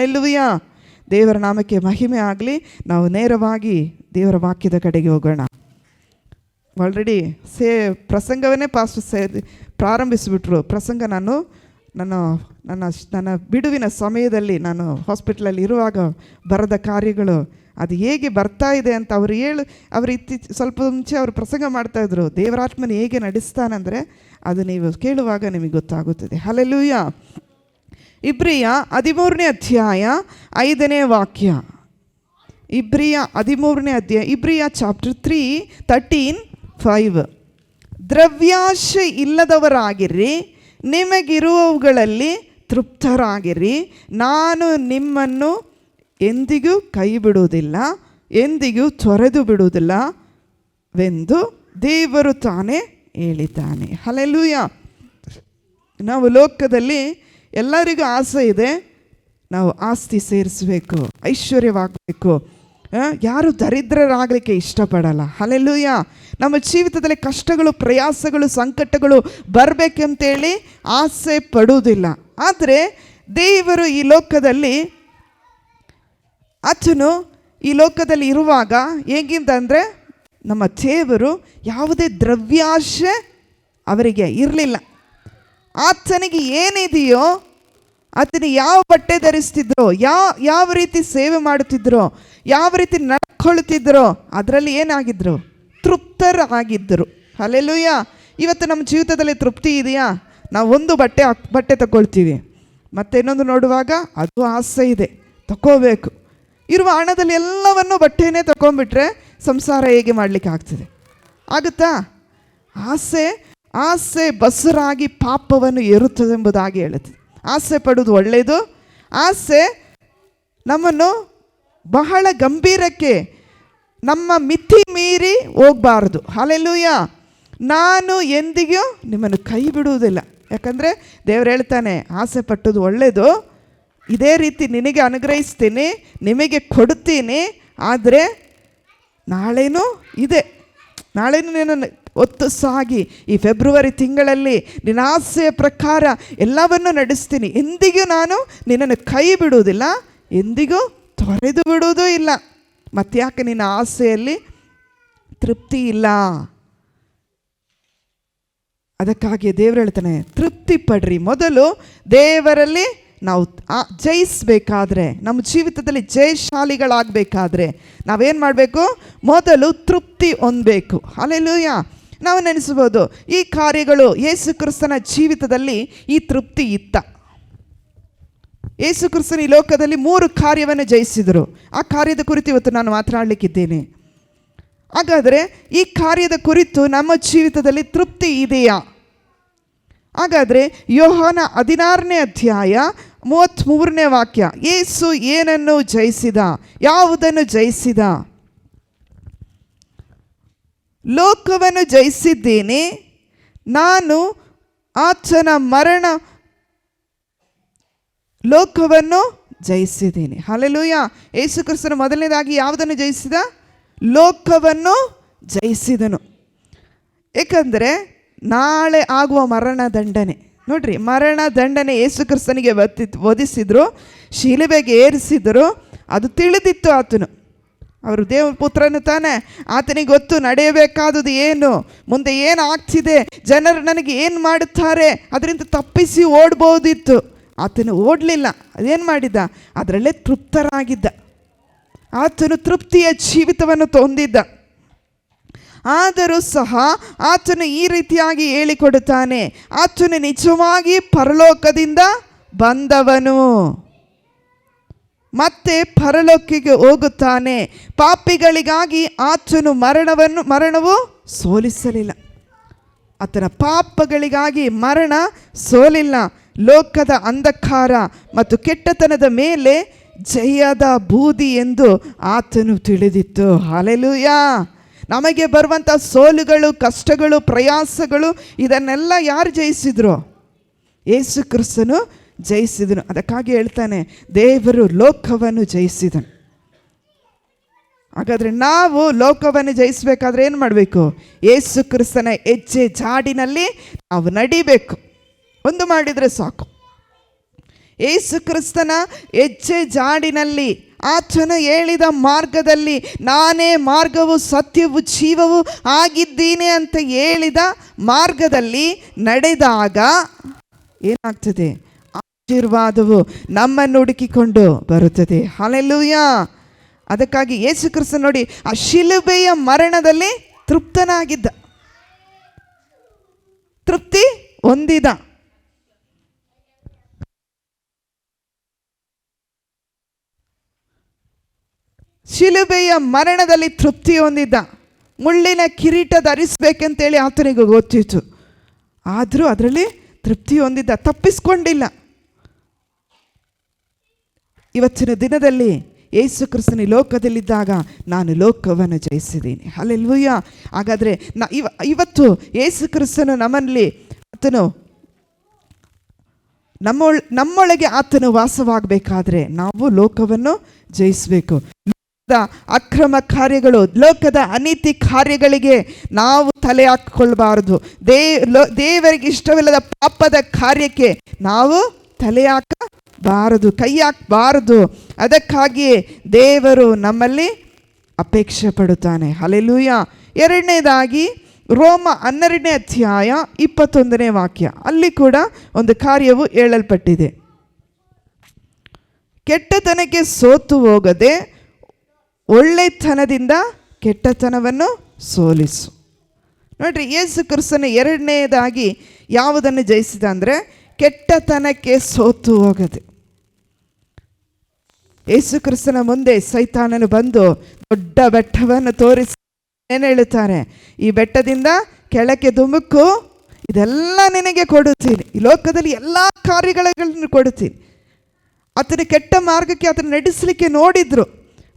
Hallelujah. ದೇವರ ನಾಮಕ್ಕೆ ಮಹಿಮೆ ಆಗಲಿ. ನಾವು ನೇರವಾಗಿ ದೇವರ ವಾಕ್ಯದ ಕಡೆಗೆ ಹೋಗೋಣ. ಆಲ್ರೆಡಿ ಪ್ರಸಂಗವನ್ನೇ ಪ್ರಾರಂಭಿಸಿಬಿಟ್ರು. ಪ್ರಸಂಗ ನಾನು ನನ್ನ ಬಿಡುವಿನ ಸಮಯದಲ್ಲಿ ನಾನು ಹಾಸ್ಪಿಟ್ಲಲ್ಲಿ ಇರುವಾಗ ಬರೆದ ಕಾರ್ಯಗಳು ಅದು ಹೇಗೆ ಬರ್ತಾ ಇದೆ ಅಂತ ಅವರು ಸ್ವಲ್ಪ ಮುಂಚೆ ಅವರು ಪ್ರಸಂಗ ಮಾಡ್ತಾಯಿದ್ರು. ದೇವರಾತ್ಮನ ಹೇಗೆ ನಡೆಸ್ತಾನಂದರೆ ಅದು ನೀವು ಕೇಳುವಾಗ ನಿಮಗೆ ಗೊತ್ತಾಗುತ್ತದೆ. ಹಲ್ಲೆಲೂಯಾ. ಇಬ್ರಿಯ 13ನೇ ಅಧ್ಯಾಯ 5ನೇ ವಾಕ್ಯ. ಇಬ್ರಿಯ 13ನೇ ಅಧ್ಯಾಯ, ಇಬ್ರಿಯ ಚಾಪ್ಟರ್ 3:13-5. ದ್ರವ್ಯಾಶೆ ಇಲ್ಲದವರಾಗಿರ್ರಿ, ನಿಮಗಿರುವವುಗಳಲ್ಲಿ ತೃಪ್ತರಾಗಿರಿ. ನಾನು ನಿಮ್ಮನ್ನು ಎಂದಿಗೂ ಕೈ ಬಿಡುವುದಿಲ್ಲ, ಎಂದಿಗೂ ತೊರೆದು ಬಿಡುವುದಿಲ್ಲವೆಂದು ದೇವರು ತಾನೇ ಹೇಳಿದ್ದಾನೆ. ಹಲ್ಲೆಲೂಯಾ. ನಾವು ಲೋಕದಲ್ಲಿ ಎಲ್ಲರಿಗೂ ಆಸೆ ಇದೆ, ನಾವು ಆಸ್ತಿ ಸೇರಿಸಬೇಕು, ಐಶ್ವರ್ಯವಾಗಬೇಕು. ಯಾರು ದರಿದ್ರರಾಗಲಿಕ್ಕೆ ಇಷ್ಟಪಡಲ್ಲ. ಹಲ್ಲೆಲೂಯಾ. ನಮ್ಮ ಜೀವಿತದಲ್ಲಿ ಕಷ್ಟಗಳು, ಪ್ರಯಾಸಗಳು, ಸಂಕಟಗಳು ಬರಬೇಕಂತೇಳಿ ಆಸೆ ಪಡುವುದಿಲ್ಲ. ಆದರೆ ದೇವರು ಈ ಲೋಕದಲ್ಲಿ ಆತನು ಈ ಲೋಕದಲ್ಲಿ ಇರುವಾಗ ಹೇಗಿಂತಂದರೆ, ನಮ್ಮ ದೇವರು ಯಾವುದೇ ದ್ರವ್ಯಾಶೆ ಅವರಿಗೆ ಇರಲಿಲ್ಲ. ಆತನಿಗೆ ಏನಿದೆಯೋ, ಆತನಿಗೆ ಯಾವ ಬಟ್ಟೆ ಧರಿಸ್ತಿದ್ರೋ, ಯಾವ ರೀತಿ ಸೇವೆ ಮಾಡುತ್ತಿದ್ರೋ, ಯಾವ ರೀತಿ ನಡ್ಕೊಳ್ತಿದ್ರೋ ಅದರಲ್ಲಿ ಏನಾಗಿದ್ರು? ತೃಪ್ತರಾಗಿದ್ದರು. ಹಲ್ಲೆಲೂಯಾ. ಇವತ್ತು ನಮ್ಮ ಜೀವಿತದಲ್ಲಿ ತೃಪ್ತಿ ಇದೆಯಾ? ನಾವು ಒಂದು ಬಟ್ಟೆ ತಗೊಳ್ತೀವಿ, ಮತ್ತೆ ಇನ್ನೊಂದು ನೋಡುವಾಗ ಅದು ಆಸೆ ಇದೆ, ತಗೋಬೇಕು. ಇರುವ ಹಣದಲ್ಲಿ ಎಲ್ಲವನ್ನೂ ಬಟ್ಟೆನೇ ತಗೊಂಡ್ಬಿಟ್ರೆ ಸಂಸಾರ ಹೇಗೆ ಮಾಡಲಿಕ್ಕೆ ಆಗ್ತದೆ? ಆಗುತ್ತಾ? ಆಸೆ ಬಸರಾಗಿ ಪಾಪವನ್ನು ಏರುತ್ತದೆಂಬುದಾಗಿ ಹೇಳುತ್ತದೆ. ಆಸೆ ಪಡುವುದು ಒಳ್ಳೆಯದು. ಆಸೆ ನಮ್ಮನ್ನು ಬಹಳ ಗಂಭೀರಕ್ಕೆ, ನಮ್ಮ ಮಿತಿ ಮೀರಿ ಹೋಗಬಾರ್ದು. ಹಲ್ಲೆಲೂಯಾ. ನಾನು ಎಂದಿಗೂ ನಿಮ್ಮನ್ನು ಕೈ ಬಿಡುವುದಿಲ್ಲ. ಯಾಕಂದರೆ ದೇವರು ಹೇಳ್ತಾನೆ, ಆಸೆ ಪಟ್ಟುದು ಒಳ್ಳೆಯದು, ಇದೇ ರೀತಿ ನಿನಗೆ ಅನುಗ್ರಹಿಸ್ತೀನಿ, ನಿಮಗೆ ಕೊಡ್ತೀನಿ. ಆದರೆ ನಾಳೆನೂ ಇದೆ, ನಾಳೆನೂ ನಿನ್ನನ್ನು ಒತ್ತು ಸಾಗಿ ಈ ಫೆಬ್ರವರಿ ತಿಂಗಳಲ್ಲಿ ನಿನ್ನ ಆಸೆಯ ಪ್ರಕಾರ ಎಲ್ಲವನ್ನೂ ನಡೆಸ್ತೀನಿ. ಎಂದಿಗೂ ನಾನು ನಿನ್ನನ್ನು ಕೈ ಬಿಡುವುದಿಲ್ಲ, ಎಂದಿಗೂ ತೊರೆದು ಬಿಡುವುದೂ ಇಲ್ಲ. ಮತ್ತೆ ಯಾಕೆ ನಿನ್ನ ಆಸೆಯಲ್ಲಿ ತೃಪ್ತಿ ಇಲ್ಲ? ಅದಕ್ಕಾಗಿ ದೇವರು ಹೇಳ್ತಾನೆ, ತೃಪ್ತಿ ಪಡ್ರಿ. ಮೊದಲು ದೇವರಲ್ಲಿ ನಾವು ಜಯಿಸಬೇಕಾದ್ರೆ, ನಮ್ಮ ಜೀವಿತದಲ್ಲಿ ಜಯಶಾಲಿಗಳಾಗಬೇಕಾದ್ರೆ ನಾವೇನು ಮಾಡಬೇಕು? ಮೊದಲು ತೃಪ್ತಿ ಹೊಂದಬೇಕು. ಹಲ್ಲೆಲೂಯಾ. ನಾವು ನೆನೆಸ್ಬೋದು, ಈ ಕಾರ್ಯಗಳು ಯೇಸು ಕ್ರಿಸ್ತನ ಜೀವಿತದಲ್ಲಿ ಈ ತೃಪ್ತಿ ಇತ್ತ. ಯೇಸು ಕ್ರಿಸ್ತನ ಈ ಲೋಕದಲ್ಲಿ 3 ಕಾರ್ಯವನ್ನು ಜಯಿಸಿದರು. ಆ ಕಾರ್ಯದ ಕುರಿತು ಇವತ್ತು ನಾನು ಮಾತನಾಡಲಿಕ್ಕಿದ್ದೇನೆ. ಹಾಗಾದರೆ ಈ ಕಾರ್ಯದ ಕುರಿತು ನಮ್ಮ ಜೀವಿತದಲ್ಲಿ ತೃಪ್ತಿ ಇದೆಯಾ? ಹಾಗಾದರೆ ಯೋಹಾನ 16ನೇ ಅಧ್ಯಾಯ 33ನೇ ವಾಕ್ಯ. ಯೇಸು ಏನನ್ನು ಜಯಿಸಿದ? ಯಾವುದನ್ನು ಜಯಿಸಿದ? ಲೋಕವನ್ನು ಜಯಿಸಿದ್ದೇನೆ, ನಾನು ಆತನ ಲೋಕವನ್ನು ಜಯಿಸಿದ್ದೇನೆ. ಹಲ್ಲೆಲೂಯಾ. ಯೇಸು ಕ್ರಿಸ್ತನು ಮೊದಲನೇದಾಗಿ ಯಾವುದನ್ನು ಜಯಿಸಿದ? ಲೋಕವನ್ನು ಜಯಿಸಿದನು. ಏಕೆಂದರೆ ನಾಳೆ ಆಗುವ ಮರಣ ದಂಡನೆ, ನೋಡ್ರಿ, ಮರಣ ದಂಡನೆ ಯೇಸು ಕ್ರಿಸ್ತನಿಗೆ ಒದಿಸಿದ್ರು, ಶಿಲುಬೆಗೆ ಏರಿಸಿದರು. ಅದು ತಿಳಿದಿತ್ತು ಆತನು. ಅವರು ದೇವರ ಪುತ್ರನು ತಾನೆ, ಆತನಿಗೆ ಗೊತ್ತು ನಡೆಯಬೇಕಾದುದು ಏನು, ಮುಂದೆ ಏನು ಆಗ್ತಿದೆ, ಜನರು ನನಗೆ ಏನು ಮಾಡುತ್ತಾರೆ, ಅದರಿಂದ ತಪ್ಪಿಸಿ ಓಡ್ಬೋದಿತ್ತು. ಆತನು ಓಡಲಿಲ್ಲ. ಅದೇನು ಮಾಡಿದ? ಅದರಲ್ಲೇ ತೃಪ್ತರಾಗಿದ್ದ. ಆತನು ತೃಪ್ತಿಯ ಜೀವಿತವನ್ನು ಹೊಂದಿದ್ದ. ಆದರೂ ಸಹ ಆತನು ಈ ರೀತಿಯಾಗಿ ಹೇಳಿಕೊಡುತ್ತಾನೆ, ಆತನು ನಿಜವಾಗಿ ಪರಲೋಕದಿಂದ ಬಂದವನು, ಮತ್ತೆ ಪರಲೋಕಕ್ಕೆ ಹೋಗುತ್ತಾನೆ. ಪಾಪಿಗಳಿಗಾಗಿ ಆತನು ಮರಣವು ಸೋಲಿಸಲಿಲ್ಲ. ಆತನ ಪಾಪಗಳಿಗಾಗಿ ಮರಣ ಸೋಲಿಲ್ಲ. ಲೋಕದ ಅಂಧಕಾರ ಮತ್ತು ಕೆಟ್ಟತನದ ಮೇಲೆ ಜಯದ ಬೂದಿ ಎಂದು ಆತನು ತಿಳಿದಿತ್ತು. ಹಲ್ಲೆಲೂಯಾ. ನಮಗೆ ಬರುವಂಥ ಸೋಲುಗಳು, ಕಷ್ಟಗಳು, ಪ್ರಯಾಸಗಳು ಇದನ್ನೆಲ್ಲ ಯಾರು ಜಯಿಸಿದ್ರು? ಯೇಸು ಕ್ರಿಸ್ತನು ಜಯಿಸಿದನು. ಅದಕ್ಕಾಗಿ ಹೇಳ್ತಾನೆ, ದೇವರು ಲೋಕವನ್ನು ಜಯಿಸಿದನು. ಹಾಗಾದರೆ ನಾವು ಲೋಕವನ್ನು ಜಯಿಸಬೇಕಾದ್ರೆ ಏನು ಮಾಡಬೇಕು? ಯೇಸು ಕ್ರಿಸ್ತನ ಹೆಜ್ಜೆ ಜಾಡಿನಲ್ಲಿ ನಾವು ನಡಿಬೇಕು. ಒಂದು ಮಾಡಿದರೆ ಸಾಕು. ಯೇಸು ಕ್ರಿಸ್ತನ ಹೆಜ್ಜೆ ಜಾಡಿನಲ್ಲಿ, ಆತನು ಹೇಳಿದ ಮಾರ್ಗದಲ್ಲಿ, ನಾನೇ ಮಾರ್ಗವು ಸತ್ಯವು ಜೀವವು ಆಗಿದ್ದೀನಿ ಅಂತ ಹೇಳಿದ ಮಾರ್ಗದಲ್ಲಿ ನಡೆದಾಗ ಏನಾಗ್ತದೆ? ಆಶೀರ್ವಾದವು ನಮ್ಮನ್ನು ಹುಡುಕಿಕೊಂಡು ಬರುತ್ತದೆ. ಹಲ್ಲೆಲೂಯಾ. ಅದಕ್ಕಾಗಿ ಯೇಸು ಕ್ರಿಸ್ತ ನೋಡಿ, ಆ ಶಿಲುಬೆಯ ಮರಣದಲ್ಲಿ ತೃಪ್ತನಾಗಿದ್ದ, ತೃಪ್ತಿ ಹೊಂದಿದ. ಶಿಲುಬೆಯ ಮರಣದಲ್ಲಿ ತೃಪ್ತಿ ಹೊಂದಿದ್ದ. ಮುಳ್ಳಿನ ಕಿರೀಟ ಧರಿಸ್ಬೇಕಂತೇಳಿ ಆತನಿಗೆ ಗೊತ್ತಿತ್ತು, ಆದರೂ ಅದರಲ್ಲಿ ತೃಪ್ತಿ ಹೊಂದಿದ್ದ, ತಪ್ಪಿಸ್ಕೊಂಡಿಲ್ಲ. ಇವತ್ತಿನ ದಿನದಲ್ಲಿ ಯೇಸು ಕ್ರಿಸ್ತನ ಲೋಕದಲ್ಲಿದ್ದಾಗ ನಾನು ಲೋಕವನ್ನು ಜಯಿಸಿದ್ದೀನಿ. ಹಲ್ಲೆಲೂಯಾ. ಹಾಗಾದರೆ ಇವತ್ತು ಯೇಸು ಕ್ರಿಸ್ತನು ನಮ್ಮಲ್ಲಿ, ಆತನು ನಮ್ಮೊಳಗೆ ಆತನು ವಾಸವಾಗಬೇಕಾದ್ರೆ ನಾವು ಲೋಕವನ್ನು ಜಯಿಸಬೇಕು. ಲೋಕದ ಅಕ್ರಮ ಕಾರ್ಯಗಳು, ಲೋಕದ ಅನೀತಿ ಕಾರ್ಯಗಳಿಗೆ ನಾವು ತಲೆ ಹಾಕಿಕೊಳ್ಳಬಾರದು. ದೇವರಿಗೆ ಇಷ್ಟವಿಲ್ಲದ ಪಾಪದ ಕಾರ್ಯಕ್ಕೆ ನಾವು ತಲೆ ಹಾಕಬಾರದು, ಕೈ ಹಾಕಬಾರದು. ಅದಕ್ಕಾಗಿಯೇ ದೇವರು ನಮ್ಮಲ್ಲಿ ಅಪೇಕ್ಷೆ ಪಡುತ್ತಾನೆ. ಹಲ್ಲೆಲೂಯಾ. ಎರಡನೇದಾಗಿ ರೋಮ 12ನೇ ಅಧ್ಯಾಯ 21ನೇ ವಾಕ್ಯ, ಅಲ್ಲಿ ಕೂಡ ಒಂದು ಕಾರ್ಯವು ಹೇಳಲ್ಪಟ್ಟಿದೆ. ಕೆಟ್ಟತನಕ್ಕೆ ಸೋತು ಹೋಗದೆ ಒಳ್ಳೆತನದಿಂದ ಕೆಟ್ಟತನವನ್ನು ಸೋಲಿಸು. ನೋಡ್ರಿ, ಯೇಸು ಕ್ರಿಸ್ತನ ಎರಡನೇದಾಗಿ ಯಾವುದನ್ನು ಜಯಿಸಿದ ಅಂದರೆ ಕೆಟ್ಟತನಕ್ಕೆ ಸೋತು ಹೋಗದೆ. ಯೇಸು ಕ್ರಿಸ್ತನ ಮುಂದೆ ಸೈತಾನನು ಬಂದು ದೊಡ್ಡ ಬೆಟ್ಟವನ್ನು ತೋರಿಸಿ ಏನು ಹೇಳುತ್ತಾರೆ? ಈ ಬೆಟ್ಟದಿಂದ ಕೆಳಕ್ಕೆ ಧುಮುಕು, ಇದೆಲ್ಲ ನಿನಗೆ ಕೊಡುತ್ತೀನಿ, ಈ ಲೋಕದಲ್ಲಿ ಎಲ್ಲ ಕಾರ್ಯಗಳನ್ನು ಕೊಡುತ್ತೀನಿ. ಆತನ ಕೆಟ್ಟ ಮಾರ್ಗಕ್ಕೆ ಆತನ ನಡೆಸಲಿಕ್ಕೆ ನೋಡಿದ್ರು,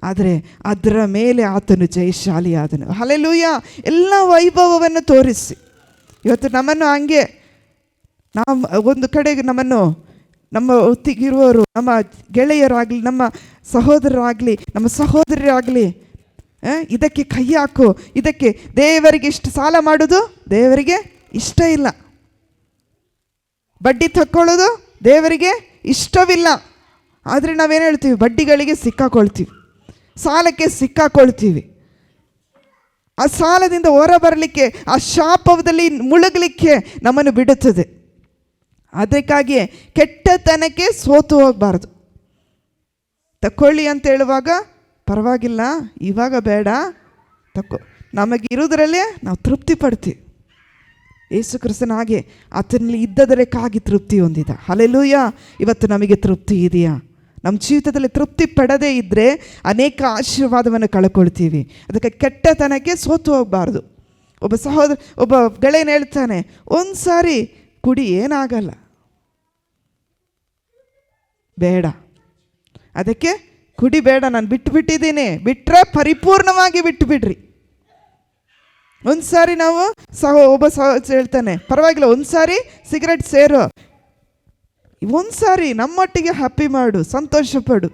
ಆದರೆ ಅದರ ಮೇಲೆ ಆತನು ಜಯಶಾಲಿಯಾದನು. ಹಲ್ಲೆಲೂಯಾ. ಎಲ್ಲ ವೈಭವವನ್ನು ತೋರಿಸಿ ಇವತ್ತು ನಮ್ಮನ್ನು ಹಂಗೆ, ನಾವು ಒಂದು ಕಡೆಗೆ ನಮ್ಮನ್ನು, ನಮ್ಮ ಒತ್ತಿಗಿರುವವರು, ನಮ್ಮ ಗೆಳೆಯರಾಗಲಿ, ನಮ್ಮ ಸಹೋದರರಾಗಲಿ, ನಮ್ಮ ಸಹೋದರಿಯಾಗಲಿ, ಇದಕ್ಕೆ ಕೈ ಹಾಕು, ಇದಕ್ಕೆ ದೇವರಿಗೆ ಇಷ್ಟು ಸಾಲ ಮಾಡೋದು ದೇವರಿಗೆ ಇಷ್ಟ ಇಲ್ಲ, ಬಡ್ಡಿ ತಕ್ಕೊಳ್ಳೋದು ದೇವರಿಗೆ ಇಷ್ಟವಿಲ್ಲ. ಆದರೆ ನಾವೇನು ಹೇಳ್ತೀವಿ? ಬಡ್ಡಿಗಳಿಗೆ ಸಿಕ್ಕಾಕೊಳ್ತೀವಿ, ಸಾಲಕ್ಕೆ ಸಿಕ್ಕಾಕೊಳ್ತೀವಿ. ಆ ಸಾಲದಿಂದ ಹೊರ ಬರಲಿಕ್ಕೆ, ಆ ಶಾಪದಲ್ಲಿ ಮುಳುಗಲಿಕ್ಕೆ ನಮ್ಮನ್ನು ಬಿಡುತ್ತದೆ. ಅದಕ್ಕಾಗಿಯೇ ಕೆಟ್ಟತನಕ್ಕೆ ಸೋತು ಹೋಗಬಾರ್ದು. ತಕ್ಕೊಳ್ಳಿ ಅಂತ ಹೇಳುವಾಗ ಪರವಾಗಿಲ್ಲ, ಇವಾಗ ಬೇಡ, ನಮಗಿರೋದ್ರಲ್ಲೇ ನಾವು ತೃಪ್ತಿ ಪಡ್ತೀವಿ. ಯೇಸು ಕ್ರಿಸ್ತನ ಹಾಗೆ ಆತನಲ್ಲಿ ಇದ್ದದಕ್ಕಾಗಿ ತೃಪ್ತಿ ಹೊಂದಿದ. ಹಲ್ಲೆಲೂಯಾ. ಇವತ್ತು ನಮಗೆ ತೃಪ್ತಿ ಇದೆಯಾ? ನಮ್ಮ ಜೀವಿತದಲ್ಲಿ ತೃಪ್ತಿ ಪಡದೇ ಇದ್ದರೆ ಅನೇಕ ಆಶೀರ್ವಾದವನ್ನು ಕಳ್ಕೊಳ್ತೀವಿ. ಅದಕ್ಕೆ ಕೆಟ್ಟತನಕ್ಕೆ ಸೋತು ಹೋಗಬಾರ್ದು. ಒಬ್ಬ ಗೆಳೆಯನ ಹೇಳ್ತಾನೆ, ಒಂದು ಸಾರಿ ಕುಡಿ, ಏನಾಗಲ್ಲ, ಬೇಡ, ಅದಕ್ಕೆ ಕುಡಿಬೇಡ, ನಾನು ಬಿಟ್ಟಿದ್ದೀನಿ. ಬಿಟ್ಟರೆ ಪರಿಪೂರ್ಣವಾಗಿ ಬಿಟ್ಟುಬಿಡ್ರಿ. ಒಂದು ಸಾರಿ ನಾವು ಒಬ್ಬ ಹೇಳ್ತಾನೆ, ಪರವಾಗಿಲ್ಲ, ಒಂದು ಸಾರಿ ಸಿಗರೆಟ್ ಸೇರು, ಒಂದು ಸಾರಿ ನಮ್ಮೊಟ್ಟಿಗೆ ಹ್ಯಾಪಿ ಮಾಡು, ಸಂತೋಷಪಡು,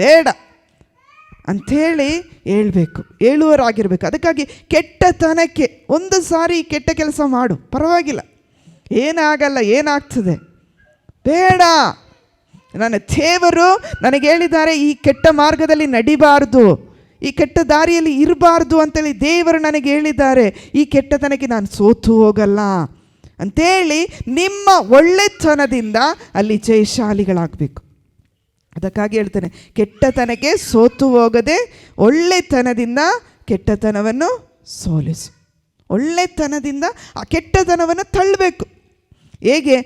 ಬೇಡ ಅಂಥೇಳಿ ಹೇಳ್ಬೇಕು, ಹೇಳುವರಾಗಿರ್ಬೇಕು. ಅದಕ್ಕಾಗಿ ಕೆಟ್ಟತನಕ್ಕೆ ಒಂದು ಸಾರಿ ಕೆಟ್ಟ ಕೆಲಸ ಮಾಡು, ಪರವಾಗಿಲ್ಲ, ಏನಾಗಲ್ಲ, ಏನಾಗ್ತದೆ, ಬೇಡ, ನನ್ನ ದೇವರು ನನಗೆ ಹೇಳಿದ್ದಾರೆ ಈ ಕೆಟ್ಟ ಮಾರ್ಗದಲ್ಲಿ ನಡಿಬಾರ್ದು, ಈ ಕೆಟ್ಟ ದಾರಿಯಲ್ಲಿ ಇರಬಾರ್ದು ಅಂತೇಳಿ ದೇವರು ನನಗೆ ಹೇಳಿದ್ದಾರೆ. ಈ ಕೆಟ್ಟತನಕ್ಕೆ ನಾನು ಸೋತು ಹೋಗಲ್ಲ ಅಂಥೇಳಿ ನಿಮ್ಮ ಒಳ್ಳೆತನದಿಂದ ಅಲ್ಲಿ ಜಯಶಾಲಿಗಳಾಗಬೇಕು. ಅದಕ್ಕಾಗಿ ಹೇಳ್ತಾನೆ, ಕೆಟ್ಟತನಕ್ಕೆ ಸೋತು ಹೋಗದೆ ಒಳ್ಳೆತನದಿಂದ ಕೆಟ್ಟತನವನ್ನು ಸೋಲಿಸು. ಒಳ್ಳೆತನದಿಂದ ಆ ಕೆಟ್ಟತನವನ್ನು ತಳ್ಳಬೇಕು. ಹೇಗೆ?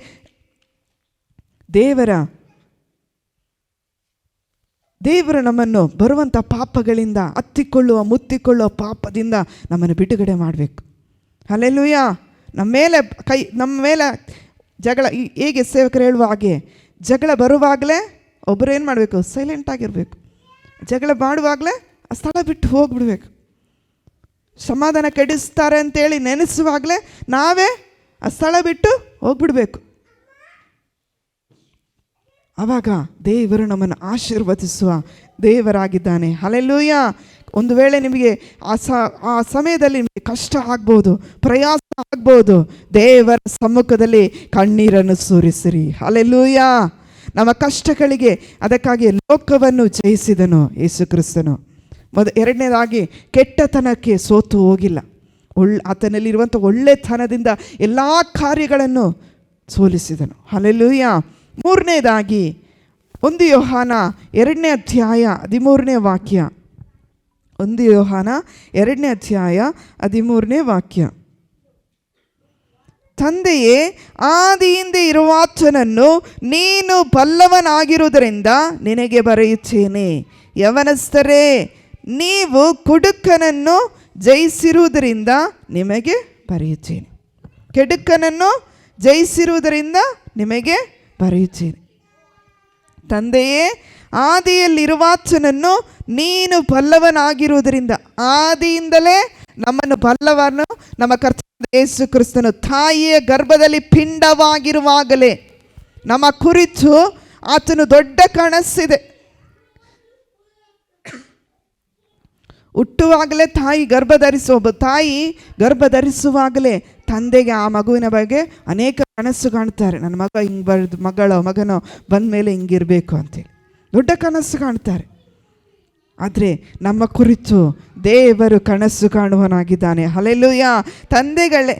ದೇವರು ನಮ್ಮನ್ನು ಬರುವಂಥ ಪಾಪಗಳಿಂದ, ಮುತ್ತಿಕೊಳ್ಳುವ ಪಾಪದಿಂದ ನಮ್ಮನ್ನು ಬಿಡುಗಡೆ ಮಾಡಬೇಕು. ಹಲ್ಲೆಲೂಯಾ. ನಮ್ಮ ಮೇಲೆ ಜಗಳ, ಹೇಗೆ ಸೇವಕರು ಹೇಳುವ ಹಾಗೆ, ಜಗಳ ಬರುವಾಗಲೇ ಒಬ್ಬರು ಏನು ಮಾಡಬೇಕು? ಸೈಲೆಂಟಾಗಿರಬೇಕು. ಜಗಳ ಮಾಡುವಾಗಲೇ ಆ ಸ್ಥಳ ಬಿಟ್ಟು ಹೋಗ್ಬಿಡ್ಬೇಕು. ಸಮಾಧಾನ ಕೆಡಿಸ್ತಾರೆ ಅಂತೇಳಿ ನೆನೆಸುವಾಗಲೇ ನಾವೇ ಆ ಸ್ಥಳ ಬಿಟ್ಟು ಹೋಗ್ಬಿಡ್ಬೇಕು. ಆವಾಗ ದೇವರು ನಮ್ಮನ್ನು ಆಶೀರ್ವದಿಸುವ ದೇವರಾಗಿದ್ದಾನೆ. ಹಲ್ಲೆಲೂಯಾ. ಒಂದು ವೇಳೆ ನಿಮಗೆ ಆ ಸಮಯದಲ್ಲಿ ನಿಮಗೆ ಕಷ್ಟ ಆಗ್ಬೋದು, ಪ್ರಯಾಸ ಆಗ್ಬೋದು, ದೇವರ ಸಮ್ಮುಖದಲ್ಲಿ ಕಣ್ಣೀರನ್ನು ಸುರಿಸಿರಿ. ಹಲ್ಲೆಲೂಯಾ. ನಮ್ಮ ಕಷ್ಟಗಳಿಗೆ. ಅದಕ್ಕಾಗಿ ಲೋಕವನ್ನು ಜಯಿಸಿದನು ಯೇಸು ಕ್ರಿಸ್ತನು. ಎರಡನೇದಾಗಿ ಕೆಟ್ಟತನಕ್ಕೆ ಸೋತು ಹೋಗಿಲ್ಲ. ಆತನಲ್ಲಿರುವಂಥ ಒಳ್ಳೆತನದಿಂದ ಎಲ್ಲ ಕಾರ್ಯಗಳನ್ನು ಸೋಲಿಸಿದನು. ಹಲ್ಲೆಲೂಯಾ. ಮೂರನೇದಾಗಿ 1 ಯೋಹಾನ 2ನೇ ಅಧ್ಯಾಯ 13ನೇ ವಾಕ್ಯ. 1 ಯೋಹಾನ 2ನೇ ಅಧ್ಯಾಯ 13ನೇ ವಾಕ್ಯ. ತಂದೆಯೇ, ಆದಿಯಿಂದ ಇರುವಾತನನ್ನು ನೀನು ಬಲ್ಲವನಾಗಿರುವುದರಿಂದ ನಿನಗೆ ಬರೆಯುತ್ತೇನೆ. ಯವನಸ್ಥರೇ, ನೀವು ಕುಡುಕನನ್ನು ಜಯಿಸಿರುವುದರಿಂದ ನಿಮಗೆ ಬರೆಯುತ್ತೇನೆ. ಕೆಡುಕನನ್ನು ಜಯಿಸಿರುವುದರಿಂದ ನಿಮಗೆ ಬರೆಯುತ್ತೇನೆ. ತಂದೆಯೇ, ಆದಿಯಲ್ಲಿರುವಾತನನ್ನು ನೀನು ಬಲ್ಲವನಾಗಿರುವುದರಿಂದ. ಆದಿಯಿಂದಲೇ ನಮ್ಮನ್ನು ಬಲ್ಲವನು ನಮ್ಮ ಕರ್ತನಾದ ಯೇಸು ಕ್ರಿಸ್ತನು ತಾಯಿಯ ಗರ್ಭದಲ್ಲಿ ಪಿಂಡವಾಗಿರುವಾಗಲೇ ನಮ್ಮ ಕುರಿತು ಆತನು ದೊಡ್ಡ ಕನಸಿದೆ. ಹುಟ್ಟುವಾಗಲೇ ತಾಯಿ ಗರ್ಭ ಧರಿಸುವಾಗಲೇ ತಂದೆಗೆ ಆ ಮಗುವಿನ ಬಗ್ಗೆ ಅನೇಕ ಕನಸು ಕಾಣ್ತಾರೆ. ನನ್ನ ಮಗ ಹಿಂಗೆ ಮಗನೋ ಬಂದ ಮೇಲೆ ಹಿಂಗಿರಬೇಕು ಅಂತೇಳಿ ದೊಡ್ಡ ಕನಸು ಕಾಣ್ತಾರೆ. ಆದರೆ ನಮ್ಮ ಕುರಿತು ದೇವರು ಕನಸು ಕಾಣುವನಾಗಿದ್ದಾನೆ. ಹಲ್ಲೆಲೂಯಾ. ತಂದೆಗಳೇ,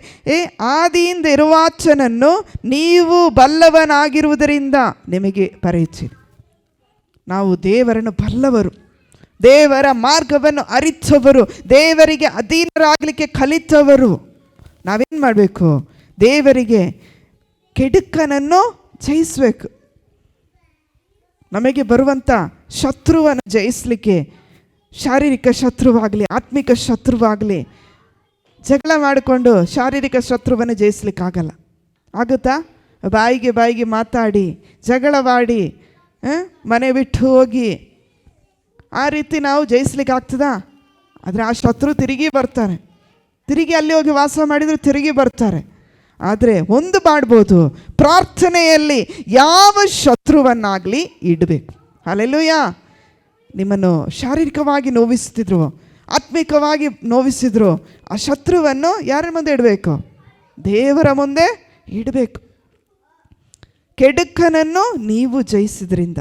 ಆದಿಯಿಂದ ಇರುವಾತನನ್ನು ನೀವು ಬಲ್ಲವನಾಗಿರುವುದರಿಂದ ನಿಮಗೆ ಬರೆಯುತ್ತೀರಿ. ನಾವು ದೇವರನ್ನು ಬಲ್ಲವರು, ದೇವರ ಮಾರ್ಗವನ್ನು ಅರಿತವರು, ದೇವರಿಗೆ ಅಧೀನರಾಗಲಿಕ್ಕೆ ಕಲಿತವರು. ನಾವೇನು ಮಾಡಬೇಕು? ದೇವರಿಗೆ ಕೆಡುಕನನ್ನು ಜಯಿಸಬೇಕು. ನಮಗೆ ಬರುವಂಥ ಶತ್ರುವನ್ನು ಜಯಿಸಲಿಕ್ಕೆ, ಶಾರೀರಿಕ ಶತ್ರುವಾಗಲಿ ಆತ್ಮಿಕ ಶತ್ರುವಾಗಲಿ, ಜಗಳ ಮಾಡಿಕೊಂಡು ಶಾರೀರಿಕ ಶತ್ರುವನ್ನು ಜಯಿಸ್ಲಿಕ್ಕಾಗಲ್ಲ. ಆಗುತ್ತಾ? ಬಾಯಿಗೆ ಮಾತಾಡಿ ಜಗಳವಾಡಿ ಮನೆ ಬಿಟ್ಟು ಹೋಗಿ ಆ ರೀತಿ ನಾವು ಜಯಿಸ್ಲಿಕ್ಕೆ ಆಗ್ತದಾ? ಆದರೆ ಆ ಶತ್ರು ತಿರುಗಿ ಬರ್ತಾರೆ. ತಿರುಗಿ ಅಲ್ಲಿ ಹೋಗಿ ವಾಸ ಮಾಡಿದರೆ ತಿರುಗಿ ಬರ್ತಾರೆ. ಆದರೆ ಒಂದು ಮಾಡ್ಬೋದು, ಪ್ರಾರ್ಥನೆಯಲ್ಲಿ ಯಾವ ಶತ್ರುವನ್ನಾಗಲಿ ಇಡಬೇಕು. ಹಲ್ಲೆಲೂಯಾ. ನಿಮ್ಮನ್ನು ಶಾರೀರಿಕವಾಗಿ ನೋವಿಸ್ತಿದ್ರು, ಆತ್ಮಿಕವಾಗಿ ನೋವಿಸಿದ್ರು, ಆ ಶತ್ರುವನ್ನು ಯಾರ ಮುಂದೆ ಇಡಬೇಕು? ದೇವರ ಮುಂದೆ ಇಡಬೇಕು. ಕೆಡುಕನನ್ನು ನೀವು ಜಯಿಸಿದ್ರಿಂದ,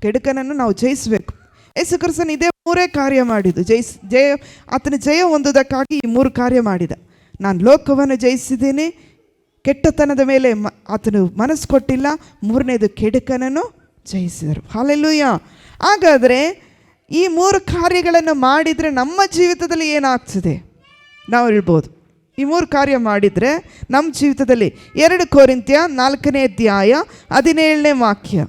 ಕೆಡುಕನನ್ನು ನಾವು ಜಯಿಸಬೇಕು. ಯೇಸು ಕ್ರಿಸ್ತನು ಇದೇ 3 ಕಾರ್ಯ ಮಾಡಿದ್ದು. ಆತನ ಜಯ ಹೊಂದುವುದಕ್ಕಾಗಿ ಈ 3 ಕಾರ್ಯ ಮಾಡಿದ. ನಾನು ಲೋಕವನ್ನು ಜಯಿಸಿದ್ದೀನಿ, ಕೆಟ್ಟತನದ ಮೇಲೆ ಆತನು ಮನಸ್ಸು ಕೊಟ್ಟಿಲ್ಲ. 3ನೇದು ಕೆಡುಕನನ್ನು ಜಯಿಸಿದರು. ಹಲ್ಲೆಲೂಯಾ. ಹಾಗಾದರೆ ಈ 3 ಕಾರ್ಯಗಳನ್ನು ಮಾಡಿದರೆ ನಮ್ಮ ಜೀವಿತದಲ್ಲಿ ಏನಾಗ್ತದೆ ನಾವು ಹೇಳ್ಬೋದು. ಈ 3 ಕಾರ್ಯ ಮಾಡಿದರೆ ನಮ್ಮ ಜೀವಿತದಲ್ಲಿ 2 ಕೊರಿಂಥ್ಯ 4ನೇ ಅಧ್ಯಾಯ 17ನೇ ವಾಕ್ಯ.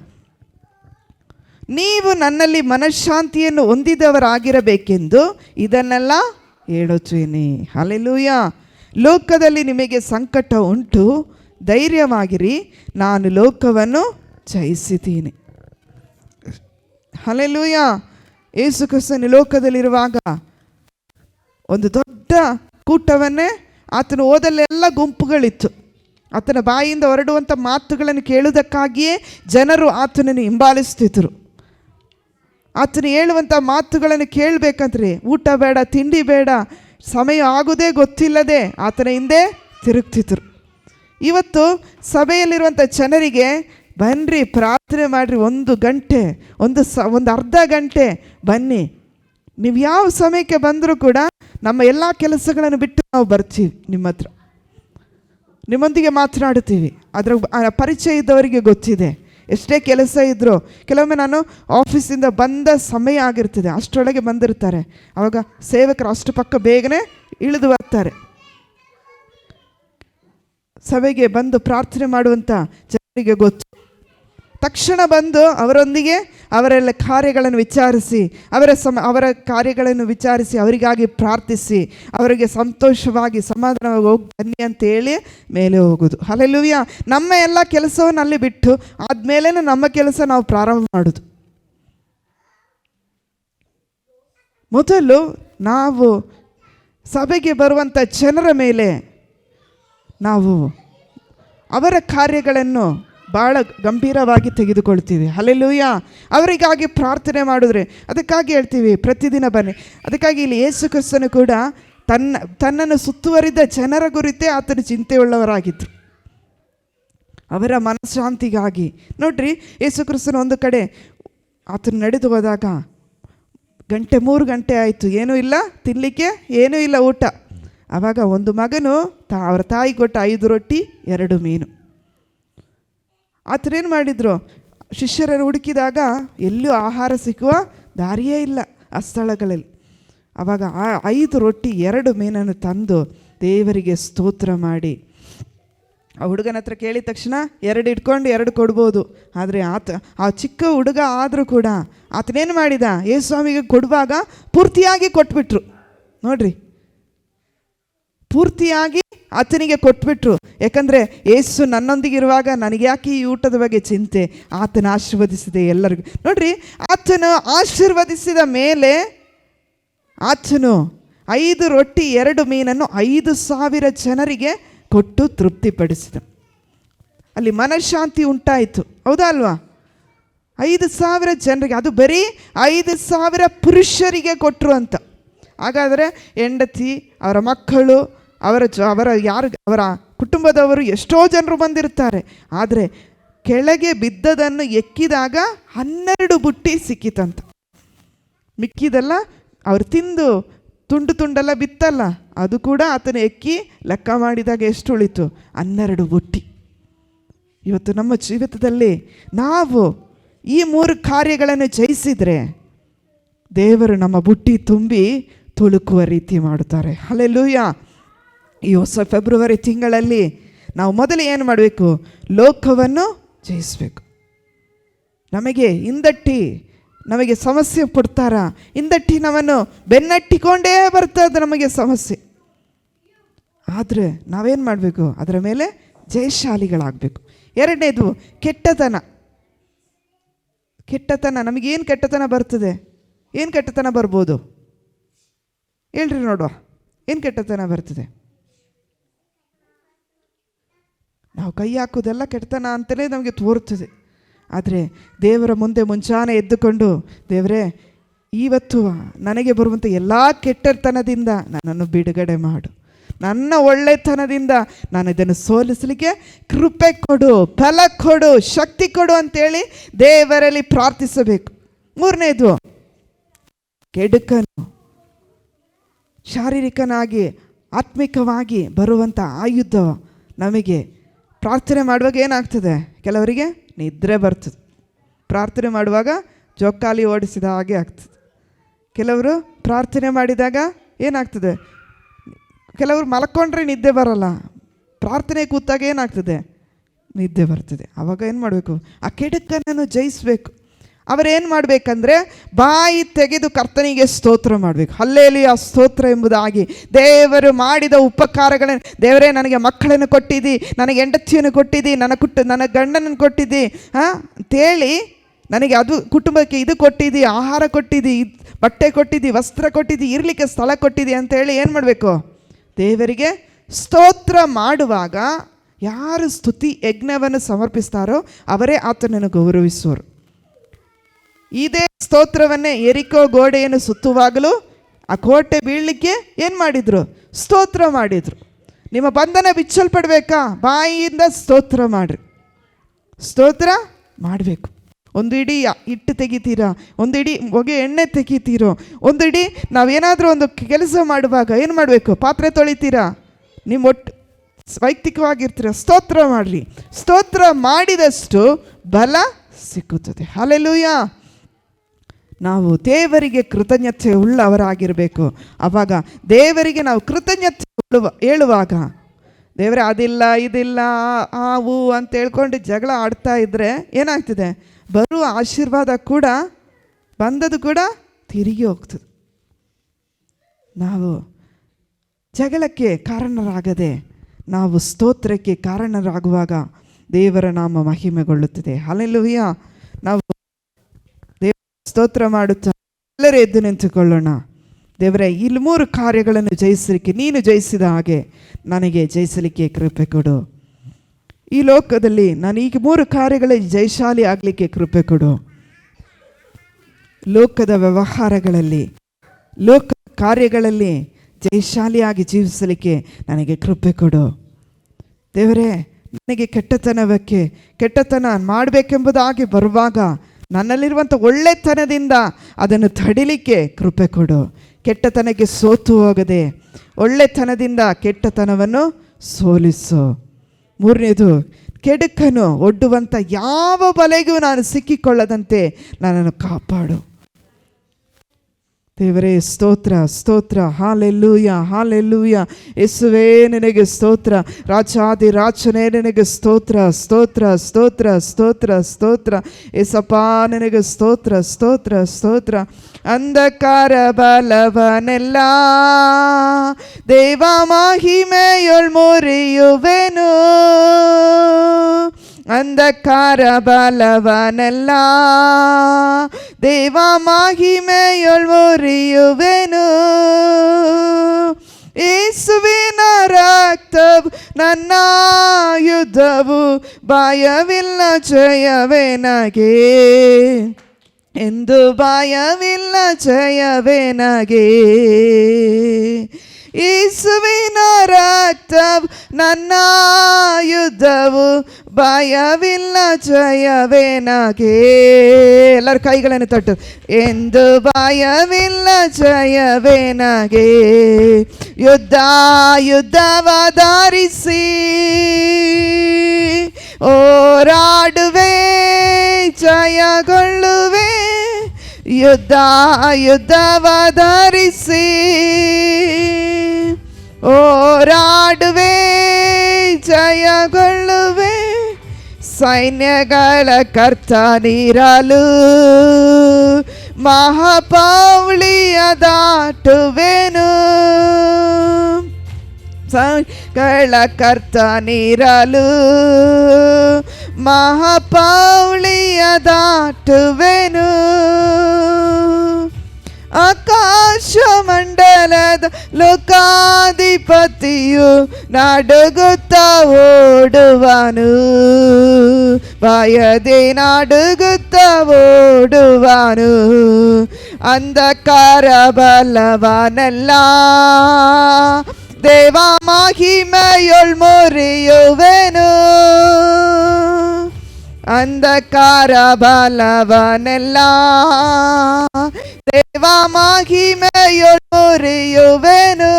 ನೀವು ನನ್ನಲ್ಲಿ ಮನಃಶಾಂತಿಯನ್ನು ಹೊಂದಿದವರಾಗಿರಬೇಕೆಂದು ಇದನ್ನೆಲ್ಲ ಹೇಳುತ್ತೇನೆ. ಹಲ್ಲೆಲೂಯಾ. ಲೋಕದಲ್ಲಿ ನಿಮಗೆ ಸಂಕಟ ಉಂಟು, ಧೈರ್ಯವಾಗಿರಿ, ನಾನು ಲೋಕವನ್ನು ಜಯಿಸಿದ್ದೀನಿ. ಹಲ್ಲೆಲೂಯಾ. ಯೇಸು ಕ್ರಿಸ್ತನು ಲೋಕದಲ್ಲಿರುವಾಗ ಒಂದು ದೊಡ್ಡ ಕೂಟವನ್ನೇ ಆತನು ಓದಲೆಲ್ಲ ಗುಂಪುಗಳಿತ್ತು. ಆತನ ಬಾಯಿಯಿಂದ ಹೊರಡುವಂಥ ಮಾತುಗಳನ್ನು ಕೇಳುವುದಕ್ಕಾಗಿಯೇ ಜನರು ಆತನನ್ನು ಹಿಂಬಾಲಿಸ್ತಿದ್ರು. ಆತನು ಹೇಳುವಂಥ ಮಾತುಗಳನ್ನು ಕೇಳಬೇಕಂದ್ರೆ ಊಟ ಬೇಡ, ತಿಂಡಿ ಬೇಡ, ಸಮಯ ಆಗುವುದೇ ಗೊತ್ತಿಲ್ಲದೆ ಆತನ ಹಿಂದೆ ತಿರುಗ್ತಿದ್ರು. ಇವತ್ತು ಸಭೆಯಲ್ಲಿರುವಂಥ ಜನರಿಗೆ ಬನ್ನಿರಿ, ಪ್ರಾರ್ಥನೆ ಮಾಡಿರಿ, 1 ಗಂಟೆ, ಒಂದು ಅರ್ಧ ಗಂಟೆ ಬನ್ನಿ. ನೀವು ಯಾವ ಸಮಯಕ್ಕೆ ಬಂದರೂ ಕೂಡ ನಮ್ಮ ಎಲ್ಲ ಕೆಲಸಗಳನ್ನು ಬಿಟ್ಟು ನಾವು ಬರ್ತೀವಿ, ನಿಮ್ಮೊಂದಿಗೆ ಮಾತನಾಡುತ್ತೀವಿ. ಅದರ ಪರಿಚಯ ಇದ್ದವರಿಗೆ ಗೊತ್ತಿದೆ. ಎಷ್ಟೇ ಕೆಲಸ ಇದ್ದರೂ ಕೆಲವೊಮ್ಮೆ ನಾನು ಆಫೀಸಿಂದ ಬಂದ ಸಮಯ ಆಗಿರ್ತದೆ, ಅಷ್ಟರೊಳಗೆ ಬಂದಿರ್ತಾರೆ. ಆವಾಗ ಸೇವಕರು ಅಷ್ಟು ಪಕ್ಕ ಬೇಗನೆ ಇಳಿದು ಬರ್ತಾರೆ. ಸಭೆಗೆ ಬಂದು ಪ್ರಾರ್ಥನೆ ಮಾಡುವಂಥ ಜನರಿಗೆ ಗೊತ್ತು. ತಕ್ಷಣ ಬಂದು ಅವರೊಂದಿಗೆ ಅವರೆಲ್ಲ ಕಾರ್ಯಗಳನ್ನು ವಿಚಾರಿಸಿ, ಅವರ ಕಾರ್ಯಗಳನ್ನು ವಿಚಾರಿಸಿ, ಅವರಿಗಾಗಿ ಪ್ರಾರ್ಥಿಸಿ, ಅವರಿಗೆ ಸಂತೋಷವಾಗಿ ಸಮಾಧಾನವಾಗಿ ಹೋಗಿ ಬನ್ನಿ ಅಂತ ಹೇಳಿ ಮೇಲೆ ಹೋಗೋದು. ಹಲ್ಲೆಲೂಯಾ. ನಮ್ಮ ಎಲ್ಲ ಕೆಲಸವನ್ನು ಅಲ್ಲಿ ಬಿಟ್ಟು ಆದಮೇಲೆ ನಮ್ಮ ಕೆಲಸ ನಾವು ಪ್ರಾರಂಭ ಮಾಡೋದು. ಮೊದಲು ನಾವು ಸಭೆಗೆ ಬರುವಂಥ ಜನರ ಮೇಲೆ ನಾವು ಅವರ ಕಾರ್ಯಗಳನ್ನು ಭಾಳ ಗಂಭೀರವಾಗಿ ತೆಗೆದುಕೊಳ್ತೀವಿ. ಹಲ್ಲೆಲೂಯಾ. ಅವರಿಗಾಗಿ ಪ್ರಾರ್ಥನೆ ಮಾಡಿದ್ರೆ, ಅದಕ್ಕಾಗಿ ಹೇಳ್ತೀವಿ ಪ್ರತಿದಿನ ಬನ್ನಿ. ಅದಕ್ಕಾಗಿ ಇಲ್ಲಿ ಯೇಸು ಕ್ರಿಸ್ತನು ಕೂಡ ತನ್ನನ್ನು ಸುತ್ತುವರಿದ ಜನರ ಕುರಿತೇ ಆತನ ಚಿಂತೆಯುಳ್ಳವರಾಗಿದ್ದರು. ಅವರ ಮನಃಶಾಂತಿಗಾಗಿ. ನೋಡ್ರಿ, ಯೇಸು ಕ್ರಿಸ್ತನ ಒಂದು ಕಡೆ ಆತನು ನಡೆದು ಹೋದಾಗ 3 ಗಂಟೆ ಆಯಿತು, ಏನೂ ಇಲ್ಲ ತಿನ್ನಲಿಕ್ಕೆ, ಏನೂ ಇಲ್ಲ ಊಟ. ಆವಾಗ ಒಂದು ಮಗನು ಅವರ ತಾಯಿ ಕೊಟ್ಟ 5 ರೊಟ್ಟಿ 2 ಮೀನು. ಆತನೇನು ಮಾಡಿದರು, ಶಿಷ್ಯರನ್ನು ಹುಡುಕಿದಾಗ ಎಲ್ಲೂ ಆಹಾರ ಸಿಕ್ಕುವ ದಾರಿಯೇ ಇಲ್ಲ ಆ ಸ್ಥಳಗಳಲ್ಲಿ. ಆವಾಗ 5 ರೊಟ್ಟಿ 2 ಮೀನನ್ನು ತಂದು ದೇವರಿಗೆ ಸ್ತೋತ್ರ ಮಾಡಿ, ಆ ಹುಡುಗನ ಹತ್ರ ಕೇಳಿದ ತಕ್ಷಣ 2 ಇಟ್ಕೊಂಡು 2 ಕೊಡ್ಬೋದು. ಆದರೆ ಆ ಚಿಕ್ಕ ಹುಡುಗ ಆದರೂ ಕೂಡ ಆತನೇನು ಮಾಡಿದ, ಯೇಸು ಸ್ವಾಮಿಗೆ ಕೊಡುವಾಗ ಪೂರ್ತಿಯಾಗಿ ಕೊಟ್ಬಿಟ್ರು. ನೋಡ್ರಿ, ಪೂರ್ತಿಯಾಗಿ ಆತನಿಗೆ ಕೊಟ್ಬಿಟ್ರು. ಯಾಕಂದರೆ ಯೇಸು ನನ್ನೊಂದಿಗಿರುವಾಗ ನನಗೆ ಯಾಕೆ ಈ ಊಟದ ಬಗ್ಗೆ ಚಿಂತೆ, ಆತನ ಆಶೀರ್ವದಿಸಿದೆ ಎಲ್ಲರಿಗೂ. ನೋಡ್ರಿ, ಆತನು ಆಶೀರ್ವದಿಸಿದ ಮೇಲೆ ಆತನು 5 ರೊಟ್ಟಿ 2 ಮೀನನ್ನು 5,000 ಜನರಿಗೆ ಕೊಟ್ಟು ತೃಪ್ತಿಪಡಿಸಿದ. ಅಲ್ಲಿ ಮನಃಶಾಂತಿ ಉಂಟಾಯಿತು, ಹೌದಾ ಅಲ್ವಾ? 5,000 ಜನರಿಗೆ, ಅದು ಬರೀ 5,000 ಪುರುಷರಿಗೆ ಕೊಟ್ಟರು ಅಂತ. ಹಾಗಾದರೆ ಹೆಂಡತಿ, ಅವರ ಮಕ್ಕಳು, ಅವರ ಕುಟುಂಬದವರು ಎಷ್ಟೋ ಜನರು ಬಂದಿರ್ತಾರೆ. ಆದರೆ ಕೆಳಗೆ ಬಿದ್ದದನ್ನು ಎಕ್ಕಿದಾಗ 12 ಬುಟ್ಟಿ ಸಿಕ್ಕಿತಂತ. ಮಿಕ್ಕಿದೆಲ್ಲ ಅವ್ರು ತಿಂದು ತುಂಡು ತುಂಡೆಲ್ಲ ಬಿತ್ತಲ್ಲ, ಅದು ಕೂಡ ಆತನ ಎಕ್ಕಿ ಲೆಕ್ಕ ಮಾಡಿದಾಗ ಎಷ್ಟು ಉಳಿತು? 12 ಬುಟ್ಟಿ. ಇವತ್ತು ನಮ್ಮ ಜೀವಿತದಲ್ಲಿ ನಾವು ಈ 3 ಕಾರ್ಯಗಳನ್ನು ಜಯಿಸಿದರೆ ದೇವರು ನಮ್ಮ ಬುಟ್ಟಿ ತುಂಬಿ ತುಳುಕುವ ರೀತಿ ಮಾಡುತ್ತಾರೆ. ಹಲ್ಲೆಲೂಯಾ. ಈ ಹೊಸ ಫೆಬ್ರವರಿ ತಿಂಗಳಲ್ಲಿ ನಾವು ಮೊದಲು ಏನು ಮಾಡಬೇಕು? ಲೋಕವನ್ನು ಜಯಿಸಬೇಕು. ನಮಗೆ ಹಿಂದಟ್ಟಿ ನಮಗೆ ಸಮಸ್ಯೆ ಕೊಡ್ತಾರ, ಹಿಂದಟ್ಟಿ ನಮ್ಮನ್ನು ಬೆನ್ನಟ್ಟಿಕೊಂಡೇ ಬರ್ತದೆ ನಮಗೆ ಸಮಸ್ಯೆ. ಆದರೆ ನಾವೇನು ಮಾಡಬೇಕು? ಅದರ ಮೇಲೆ ಜಯಶಾಲಿಗಳಾಗಬೇಕು. 2ನೇದು ಕೆಟ್ಟತನ. ನಮಗೇನು ಕೆಟ್ಟತನ ಬರ್ತದೆ? ಏನು ಕೆಟ್ಟತನ ಬರ್ಬೋದು ಹೇಳ್ರಿ ನೋಡುವ. ಏನು ಕೆಟ್ಟತನ ಬರ್ತದೆ? ನಾವು ಕೈ ಹಾಕೋದೆಲ್ಲ ಕೆಟ್ಟತನ ಅಂತಲೇ ನಮಗೆ ತೋರುತ್ತದೆ. ಆದರೆ ದೇವರ ಮುಂದೆ ಮುಂಚಾನೆ ಎದ್ದುಕೊಂಡು, ದೇವರೇ, ಇವತ್ತು ನನಗೆ ಬರುವಂಥ ಎಲ್ಲ ಕೆಟ್ಟತನದಿಂದ ನನ್ನನ್ನು ಬಿಡುಗಡೆ ಮಾಡು, ನನ್ನ ಒಳ್ಳೆತನದಿಂದ ನಾನು ಇದನ್ನು ಸೋಲಿಸಲಿಕ್ಕೆ ಕೃಪೆ ಕೊಡು, ಫಲ ಕೊಡು, ಶಕ್ತಿ ಕೊಡು ಅಂತೇಳಿ ದೇವರಲ್ಲಿ ಪ್ರಾರ್ಥಿಸಬೇಕು. 3ನೇದು ಕೆಡುಕನು. ಶಾರೀರಿಕನಾಗಿ ಆತ್ಮಿಕವಾಗಿ ಬರುವಂಥ ಆಯುಧ ನಮಗೆ ಪ್ರಾರ್ಥನೆ ಮಾಡುವಾಗ ಏನಾಗ್ತದೆ? ಕೆಲವರಿಗೆ ನಿದ್ರೆ ಬರ್ತದೆ, ಪ್ರಾರ್ಥನೆ ಮಾಡುವಾಗ ಜೋಕಾಲಿ ಓಡಿಸಿದ ಹಾಗೆ ಆಗ್ತದೆ. ಕೆಲವರು ಪ್ರಾರ್ಥನೆ ಮಾಡಿದಾಗ ಏನಾಗ್ತದೆ? ಕೆಲವರು ಮಲ್ಕೊಂಡ್ರೆ ನಿದ್ದೆ ಬರಲ್ಲ, ಪ್ರಾರ್ಥನೆ ಕೂತಾಗ ಏನಾಗ್ತದೆ? ನಿದ್ದೆ ಬರ್ತದೆ. ಆವಾಗ ಏನು ಮಾಡಬೇಕು? ಆ ಕೆಡುಕನನ್ನು ಜಯಿಸಬೇಕು. ಅವರೇನು ಮಾಡಬೇಕಂದ್ರೆ ಬಾಯಿ ತೆಗೆದು ಕರ್ತನಿಗೆ ಸ್ತೋತ್ರ ಮಾಡಬೇಕು. ಹಲ್ಲೇಲೂಯಾ, ಸ್ತೋತ್ರ ಎಂಬುದಾಗಿ ದೇವರು ಮಾಡಿದ ಉಪಕಾರಗಳನ್ನು, ದೇವರೇ ನನಗೆ ಮಕ್ಕಳನ್ನು ಕೊಟ್ಟಿದ್ದಿ, ನನಗೆ ಹೆಂಡತಿಯನ್ನು ಕೊಟ್ಟಿದ್ದಿ, ನನ್ನ ಗಂಡನನ್ನು ಕೊಟ್ಟಿದ್ದಿ ಅಂತೇಳಿ, ನನಗೆ ಅದು ಕುಟುಂಬಕ್ಕೆ ಇದು ಕೊಟ್ಟಿದ್ದಿ, ಆಹಾರ ಕೊಟ್ಟಿದ್ದಿ, ಬಟ್ಟೆ ಕೊಟ್ಟಿದ್ದಿ, ವಸ್ತ್ರ ಕೊಟ್ಟಿದ್ದಿ, ಇರಲಿಕ್ಕೆ ಸ್ಥಳ ಕೊಟ್ಟಿದ್ದಿ ಅಂತೇಳಿ ಏನು ಮಾಡಬೇಕು? ದೇವರಿಗೆ ಸ್ತೋತ್ರ ಮಾಡುವಾಗ ಯಾರು ಸ್ತುತಿ ಯಜ್ಞವನ್ನು ಸಮರ್ಪಿಸ್ತಾರೋ ಅವರೇ ಆತನನ್ನು ಗೌರವಿಸುವರು. ಇದೇ ಸ್ತೋತ್ರವನ್ನೇ ಎರಿಕೋ ಗೋಡೆಯನ್ನು ಸುತ್ತುವಾಗಲೂ ಆ ಕೋಟೆ ಬೀಳಲಿಕ್ಕೆ ಏನು ಮಾಡಿದರು? ಸ್ತೋತ್ರ ಮಾಡಿದರು. ನಿಮ್ಮ ಬಂಧನ ಬಿಚ್ಚಲ್ಪಡಬೇಕಾ? ಬಾಯಿಯಿಂದ ಸ್ತೋತ್ರ ಮಾಡಿರಿ. ಸ್ತೋತ್ರ ಮಾಡಬೇಕು. ಒಂದು ಇಡೀ ಹಿಟ್ಟು ತೆಗಿತೀರಾ, ಒಂದು ಇಡೀ ಹೊಗೆ ಎಣ್ಣೆ ತೆಗಿತೀರೋ, ಒಂದು ಇಡೀ ನಾವೇನಾದರೂ ಒಂದು ಕೆಲಸ ಮಾಡುವಾಗ ಏನು ಮಾಡಬೇಕು? ಪಾತ್ರೆ ತೊಳಿತೀರಾ, ನಿಮ್ಮ ಒಟ್ಟು ವೈಯಕ್ತಿಕವಾಗಿರ್ತೀರ, ಸ್ತೋತ್ರ ಮಾಡಿರಿ. ಸ್ತೋತ್ರ ಮಾಡಿದಷ್ಟು ಬಲ ಸಿಕ್ಕುತ್ತದೆ. ಹಲ್ಲೆಲೂಯಾ. ನಾವು ದೇವರಿಗೆ ಕೃತಜ್ಞತೆ ಉಳ್ಳವರಾಗಿರಬೇಕು. ಆವಾಗ ದೇವರಿಗೆ ನಾವು ಕೃತಜ್ಞತೆ ಹೇಳುವಾಗ, ದೇವರೇ ಅದಿಲ್ಲ ಇದಿಲ್ಲ ಹೂ ಅಂತ ಹೇಳ್ಕೊಂಡು ಜಗಳ ಆಡ್ತಾ ಇದ್ದರೆ ಏನಾಗ್ತದೆ? ಬರುವ ಆಶೀರ್ವಾದ ಕೂಡ ಬಂದದ್ದು ಕೂಡ ತಿರುಗಿ ಹೋಗ್ತದೆ. ನಾವು ಜಗಳಕ್ಕೆ ಕಾರಣರಾಗದೆ ನಾವು ಸ್ತೋತ್ರಕ್ಕೆ ಕಾರಣರಾಗುವಾಗ ದೇವರ ನಾಮ ಮಹಿಮೆಗೊಳ್ಳುತ್ತದೆ. ಹಲ್ಲೆಲೂಯಾ. ನಾವು ಸ್ತೋತ್ರ ಮಾಡುತ್ತಾ ಎಲ್ಲರೂ ಎದ್ದು ನಿಂತುಕೊಳ್ಳೋಣ. ದೇವರೇ, ಇಲ್ಲಿ 3 ಕಾರ್ಯಗಳನ್ನು ಜಯಿಸಲಿಕ್ಕೆ, ನೀನು ಜಯಿಸಿದ ಹಾಗೆ ನನಗೆ ಜಯಿಸಲಿಕ್ಕೆ ಕೃಪೆ ಕೊಡು. ಈ ಲೋಕದಲ್ಲಿ ನಾನು ಈಗ 3 ಕಾರ್ಯಗಳಲ್ಲಿ ಜಯಶಾಲಿ ಆಗಲಿಕ್ಕೆ ಕೃಪೆ ಕೊಡು. ಲೋಕದ ವ್ಯವಹಾರಗಳಲ್ಲಿ, ಲೋಕ ಕಾರ್ಯಗಳಲ್ಲಿ ಜಯಶಾಲಿಯಾಗಿ ಜೀವಿಸಲಿಕ್ಕೆ ನನಗೆ ಕೃಪೆ ಕೊಡು. ದೇವರೇ, ನನಗೆ ಕೆಟ್ಟತನ ಮಾಡಬೇಕೆಂಬುದಾಗಿ ಬರುವಾಗ ನನ್ನಲ್ಲಿರುವಂಥ ಒಳ್ಳೆತನದಿಂದ ಅದನ್ನು ತಡಿಲಿಕ್ಕೆ ಕೃಪೆ ಕೊಡು. ಕೆಟ್ಟತನಕ್ಕೆ ಸೋತು ಹೋಗದೆ ಒಳ್ಳೆತನದಿಂದ ಕೆಟ್ಟತನವನ್ನು ಸೋಲಿಸು. ಮೂರನೇದು, ಕೆಡುಕನು ಒಡ್ಡುವಂಥ ಯಾವ ಬಲೆಗೂ ನಾನು ಸಿಕ್ಕಿಕೊಳ್ಳದಂತೆ ನನ್ನನ್ನು ಕಾಪಾಡು. ದೇವರೇ ಸ್ತೋತ್ರ ಸ್ತೋತ್ರ, ಹಾಲೆಲ್ಲೂಯ ಹಾಲೆಲ್ಲೂಯ. ಯೇಸುವೇ ನಿನಗೆ ಸ್ತೋತ್ರ, ರಾಜಾದಿ ರಾಜನೇ ನಿನಗೆ ಸ್ತೋತ್ರ ಸ್ತೋತ್ರ ಸ್ತೋತ್ರ ಸ್ತೋತ್ರ ಸ್ತೋತ್ರ. ಯೇಸಪ್ಪ ನಿನಗೆ ಸ್ತೋತ್ರ ಸ್ತೋತ್ರ ಸ್ತೋತ್ರ. ಅಂಧಕಾರ ಬಲವನೆಲ್ಲ ದೇವ ಮಹಿಮೆಯೊಳ್ ಮುರಿಯುವೆನು, ಅಂಧಕಾರ ಬಲವನೆಲ್ಲ ದೇವ ಮಹಿಮೆಯೊಳ್ ಮುರಿಯುವೆನು. ಯೇಸುವಿನ ರಕ್ತವು ನನ್ನ ಯುದ್ಧವು, ಭಯವಿಲ್ಲ ಜಯವೇ ನಗೆ, ಎಂದು ಭಯವಿಲ್ಲ ಜಯವೇ ನಗೆ. ಯೇಸುವಿನ ರಕ್ತವು ನನ್ನ ಯುದ್ಧವು, ಭಯವಿಲ್ಲ ಜಯವೇ ನಗೆ. ಎಲ್ಲರ ಕೈಗಳನ್ನು ತಟ್ಟು. ಎಂದು ಭಯವಿಲ್ಲ ಜಯವೇ ನಗೆ. ಯುದ್ಧವಾಧಾರಿಸಿ ಹೋರಾಡುವೆ, ಜಯಗೊಳ್ಳುವೆ. ಯುದ್ಧವಾಧಾರಿಸಿ ಹೋರಾಡುವೆ, ಜಯಗೊಳ್ಳುವೆ. ಸೈನ್ಯಗಳ ಕರ್ತನಿರಲು ಮಹಾಪೌಳಿಯ ದಾಟುವೆನು, ಸೈನ್ಯಗಳ ಕರ್ತನಿರಲು ಮಹಾಪೌಳಿಯ ದಾಟುವೆನು. ಆಕಾಶ ಮಂಡಲದ ಲೋಕಾಧಿಪತಿಯು ನಡುಗುತ್ತ ಓಡುವನು, ಭಯದೆ ನಡುಗುತ್ತ ಓಡುವನು. ಅಂಧಕಾರ ಬಲವನೆಲ್ಲ ದೇವ ಮಹಿಮೆಯೊಳ್ ಮುರಿಯುವೆನು, ಅಂಧಕಾರ ಬಲವನೆಲ್ಲ ದೇವ ಮಹಿಮೆಯೊಳ್ ಮುರಿಯುವೆನು.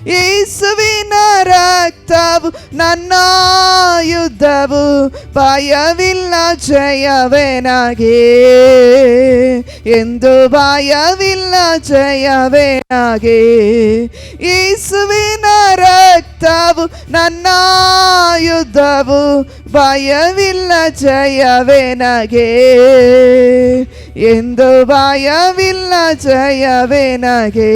ಯೇಸುವಿನ ರಕ್ತವು ನನ್ನ ಯುದ್ಧವು, ಭಯವಿಲ್ಲ ಜಯವೇ ನಗೆ, ಎಂದು ಭಯವಿಲ್ಲ ಜಯವೇ ನಗೆ. ಯೇಸುವಿನ ರಕ್ತವು ನನ್ನ ಯುದ್ಧವು, ಭಯವಿಲ್ಲ ಜಯವೇ ನಗೆ, ಎಂದು ಭಯವಿಲ್ಲ ಜಯವೇ ನಗೆ.